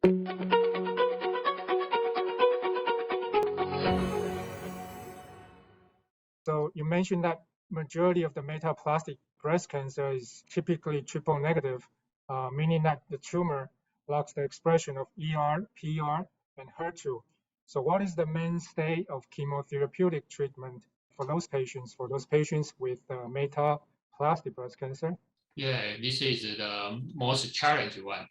So you mentioned that majority of the metaplastic breast cancer is typically triple negative, meaning that the tumor lacks the expression of ER, PR, and HER2. So what is the mainstay of chemotherapeutic treatment for those patients with metaplastic breast cancer? Yeah, this is the most challenging one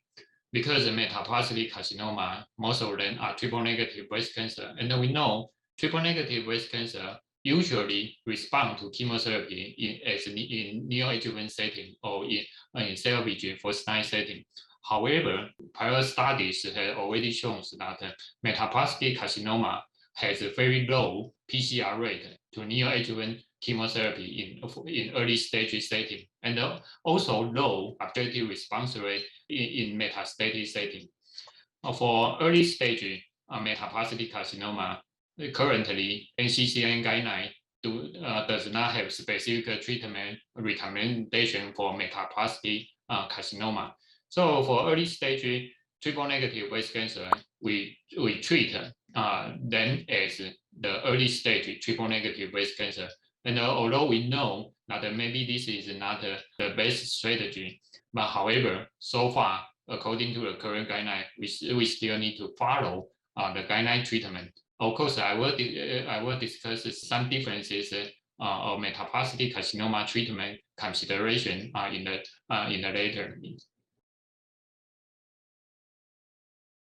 because the metaplastic carcinoma, most of them are triple negative breast cancer. And we know triple negative breast cancer usually respond to chemotherapy in neoadjuvant setting or in salvage first-line setting. However, prior studies have already shown that metaplastic carcinoma has a very low PCR rate to neoadjuvant chemotherapy in early stage setting, and also low objective response rate in metastatic setting. For early stage metaplastic carcinoma, currently NCCN guideline does not have specific treatment recommendation for metaplastic carcinoma. So for early stage triple negative breast cancer, we treat them as the early stage triple negative breast cancer. And although we know that maybe this is not the best strategy, but however, so far, according to the current guideline, we still need to follow the guideline treatment. Of course, I will discuss some differences of metaplastic carcinoma treatment consideration in the later.